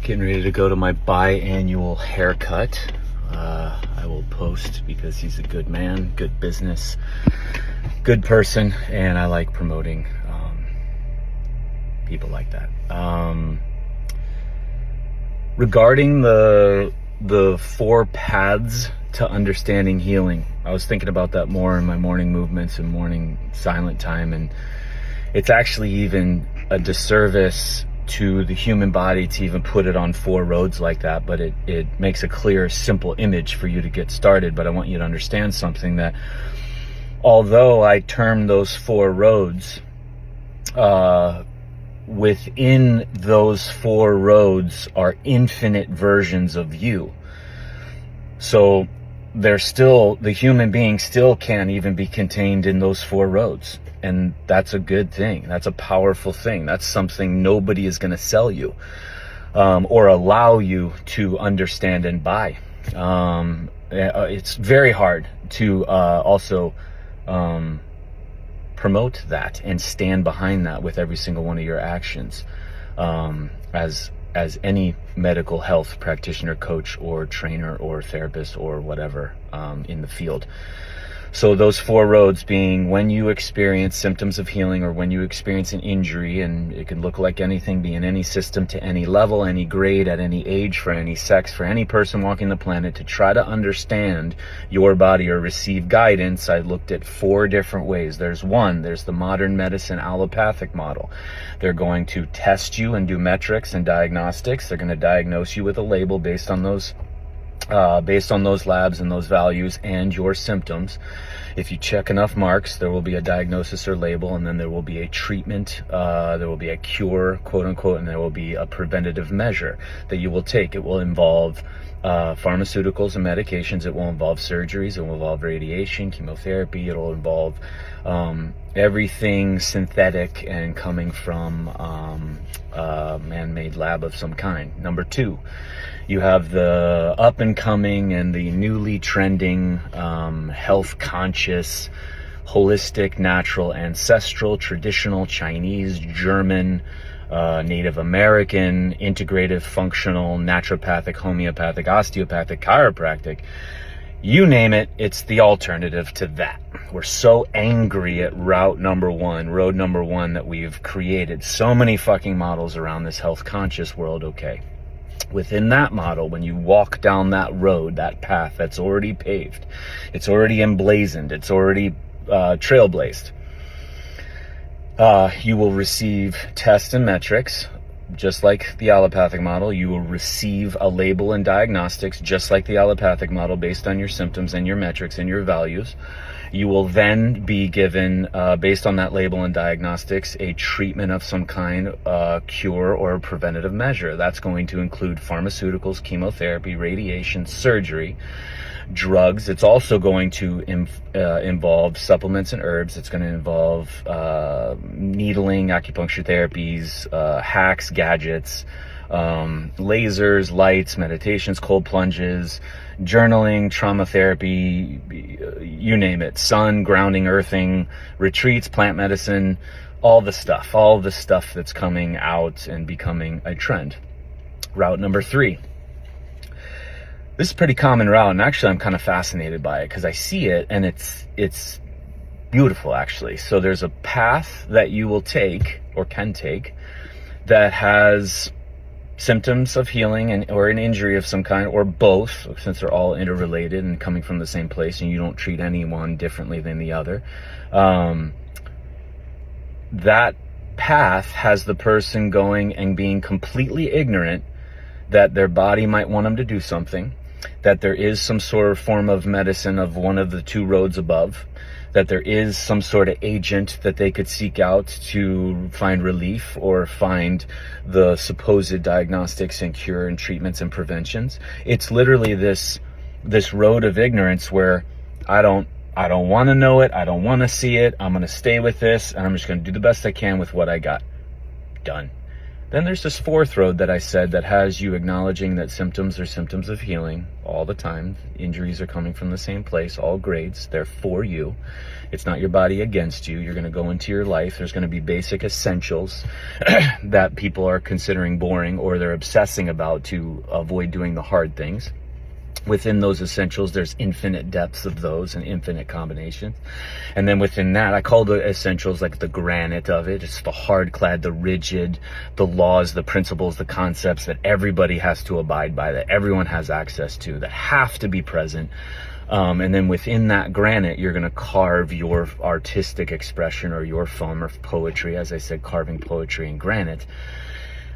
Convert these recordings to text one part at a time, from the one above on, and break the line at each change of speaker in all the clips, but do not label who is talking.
Getting ready to go to my biannual haircut. I will post because he's a good man, good business, good person, and I like promoting people like that. Regarding the 4 paths to understanding healing, I was thinking about that more in my morning movements and morning silent time, and it's actually even a disservice to the human body to even put it on 4 roads like that, but it makes a clear, simple image for you to get started. But I want you to understand something, that although I term those 4 roads, within those 4 roads are infinite versions of you. So the human being still can't even be contained in those 4 roads. And that's a good thing. That's a powerful thing. That's something nobody is going to sell you or allow you to understand and buy. It's very hard to also promote that and stand behind that with every single one of your actions, as any medical health practitioner, coach, or trainer, or therapist, or whatever in the field. So those 4 roads being when you experience symptoms of healing, or when you experience an injury, and it can look like anything, be in any system, to any level, any grade, at any age, for any sex, for any person walking the planet, to try to understand your body or receive guidance. I looked at 4 different ways. There's the modern medicine allopathic model. They're going to test you and do metrics and diagnostics. They're going to diagnose you with a label based on those labs and those values and your symptoms. If you check enough marks, there will be a diagnosis or label, and then there will be a treatment, there will be a cure, quote unquote, and there will be a preventative measure that you will take. It will involve pharmaceuticals and medications. It will involve surgeries. It will involve radiation, chemotherapy. It'll involve everything synthetic and coming from a man-made lab of some kind. Number 2, you have the up and coming and the newly trending health conscious, holistic, natural, ancestral, traditional, Chinese, German, Native American, integrative, functional, naturopathic, homeopathic, osteopathic, chiropractic. You name it, it's the alternative to that. We're so angry at road number one, that we've created so many fucking models around this health conscious world. Okay. Within that model, when you walk down that road, that path that's already paved, it's already emblazoned, it's already trailblazed, you will receive tests and metrics, just like the allopathic model. You will receive a label and diagnostics, just like the allopathic model, based on your symptoms and your metrics and your values. You will then be given, based on that label and diagnostics, a treatment of some kind, cure, or a preventative measure. That's going to include pharmaceuticals, chemotherapy, radiation, surgery, drugs. It's also going to involve supplements and herbs. It's going to involve needling, acupuncture therapies, hacks, gadgets, lasers, lights, meditations, cold plunges, journaling, trauma therapy, you name it, sun, grounding, earthing, retreats, plant medicine, all the stuff that's coming out and becoming a trend. Route number 3. This is a pretty common route, and actually I'm kind of fascinated by it because I see it and it's beautiful, actually. So there's a path that you will take, or can take, that has symptoms of healing or an injury of some kind, or both, since they're all interrelated and coming from the same place, and you don't treat anyone differently than the other. That path has the person going and being completely ignorant that their body might want them to do something, that there is some sort of form of medicine of one of the 2 roads above, that there is some sort of agent that they could seek out to find relief or find the supposed diagnostics and cure and treatments and preventions. It's literally this road of ignorance where I don't want to know it. I don't want to see it. I'm going to stay with this, and I'm just going to do the best I can with what I got. Done. Then there's this fourth road that I said that has you acknowledging that symptoms are symptoms of healing all the time. Injuries are coming from the same place, all grades. They're for you. It's not your body against you. You're going to go into your life. There's going to be basic essentials that people are considering boring or they're obsessing about to avoid doing the hard things. Within those essentials, there's infinite depths of those and infinite combinations. And then within that, I call the essentials like the granite of it. It's the hard clad, the rigid, the laws, the principles, the concepts that everybody has to abide by, that everyone has access to, that have to be present. And then within that granite, you're going to carve your artistic expression or your form of poetry. As I said, carving poetry in granite.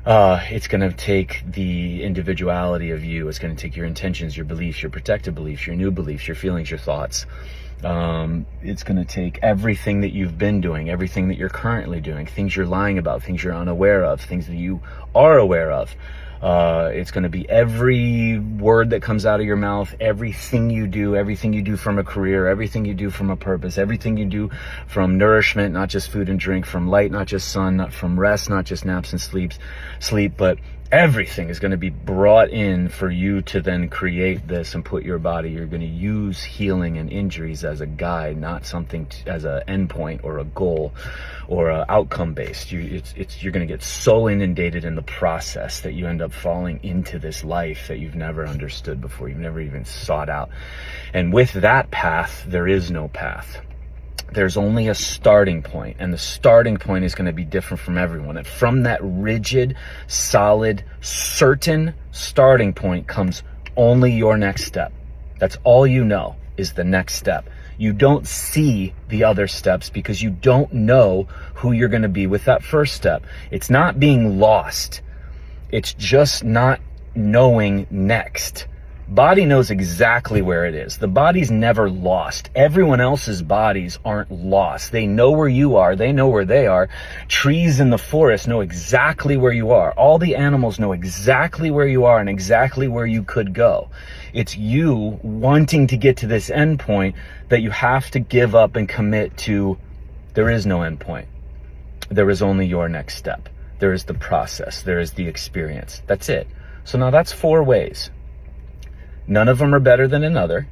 It's going to take the individuality of you. It's going to take your intentions, your beliefs, your protected beliefs, your new beliefs, your feelings, your thoughts. It's going to take everything that you've been doing, everything that you're currently doing, things you're lying about, things you're unaware of, things that you are aware of. It's going to be every word that comes out of your mouth, everything you do from a career, everything you do from a purpose, everything you do from nourishment, not just food and drink, from light, not just sun, not from rest, not just naps and sleep, but everything is going to be brought in for you to then create this and put your body. You're going to use healing and injuries as a guide, not something as an endpoint or a goal or a outcome based. You're going to get so inundated in the process that you end up falling into this life that you've never understood before. You've never even sought out. And with that path, there is no path. There's only a starting point, and the starting point is going to be different from everyone. And from that rigid, solid, certain starting point comes only your next step. That's all you know is the next step. You don't see the other steps because you don't know who you're going to be with that first step. It's not being lost. It's just not knowing next. Body knows exactly where it is. The body's never lost. Everyone else's bodies aren't lost. They know where you are. They know where they are. Trees in the forest know exactly where you are. All the animals know exactly where you are and exactly where you could go. It's you wanting to get to this end point that you have to give up and commit to. There is no end point. There is only your next step. There is the process. There is the experience. That's it. So now that's 4 ways. None of them are better than another.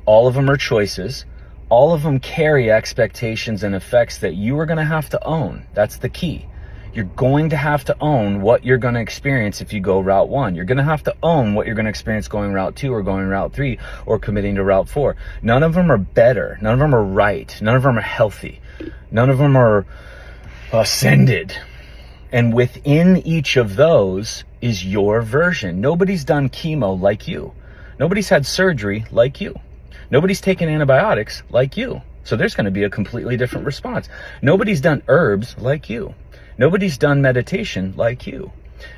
All of them are choices. All of them carry expectations and effects that you are going to have to own. That's the key. You're going to have to own what you're going to experience if you go route 1. You're going to have to own what you're going to experience going route 2 or going route 3 or committing to route 4. None of them are better. None of them are right. None of them are healthy. None of them are ascended. And within each of those is your version. Nobody's done chemo like you. Nobody's had surgery like you. Nobody's taken antibiotics like you. So there's going to be a completely different response. Nobody's done herbs like you. Nobody's done meditation like you.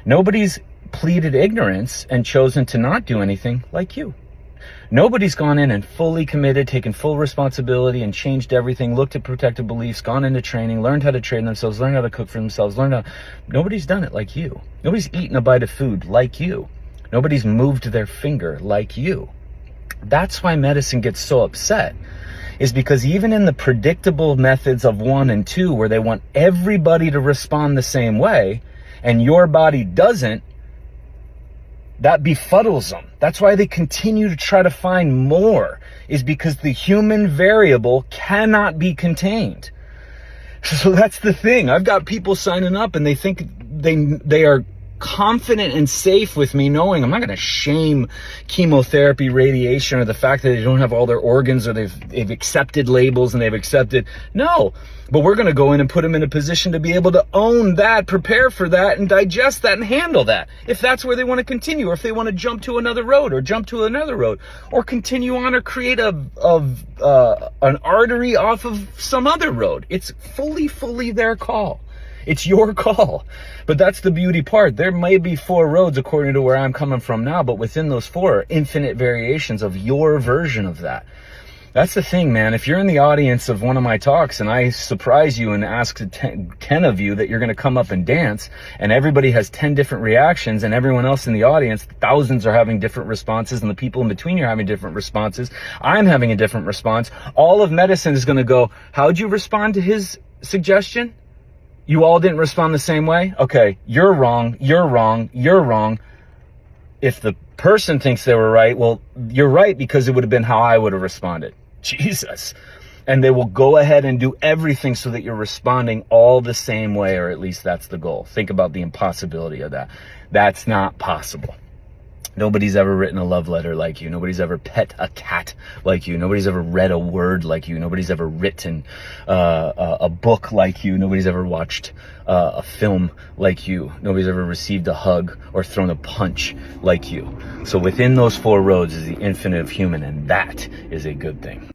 Nobody's pleaded ignorance and chosen to not do anything like you. Nobody's gone in and fully committed, taken full responsibility and changed everything, looked at protective beliefs, gone into training, learned how to train themselves, learned how to cook for themselves, Nobody's done it like you. Nobody's eaten a bite of food like you. Nobody's moved their finger like you. That's why medicine gets so upset, is because even in the predictable methods of 1 and 2, where they want everybody to respond the same way, and your body doesn't, that befuddles them. That's why they continue to try to find more, is because the human variable cannot be contained. So that's the thing. I've got people signing up and they think they are confident and safe with me, knowing I'm not going to shame chemotherapy, radiation, or the fact that they don't have all their organs, or they've accepted labels and they've accepted. No, but we're going to go in and put them in a position to be able to own that, prepare for that, and digest that and handle that. If that's where they want to continue, or if they want to jump to another road, or jump to another road, or continue on, or create an artery off of some other road. It's fully their call. It's your call. But that's the beauty part. There may be 4 roads according to where I'm coming from now, but within those 4 are infinite variations of your version of that. That's the thing, man. If you're in the audience of one of my talks and I surprise you and ask 10 of you that you're going to come up and dance, and everybody has 10 different reactions, and everyone else in the audience, thousands, are having different responses, and the people in between you are having different responses, I'm having a different response, all of medicine is going to go, how'd you respond to his suggestion? You all didn't respond the same way? Okay, you're wrong, you're wrong, you're wrong. If the person thinks they were right, well, you're right, because it would have been how I would have responded. Jesus. And they will go ahead and do everything so that you're responding all the same way, or at least that's the goal. Think about the impossibility of that. That's not possible. Nobody's ever written a love letter like you. Nobody's ever pet a cat like you. Nobody's ever read a word like you. Nobody's ever written a book like you. Nobody's ever watched a film like you. Nobody's ever received a hug or thrown a punch like you. So within those four roads is the infinite of human, and that is a good thing.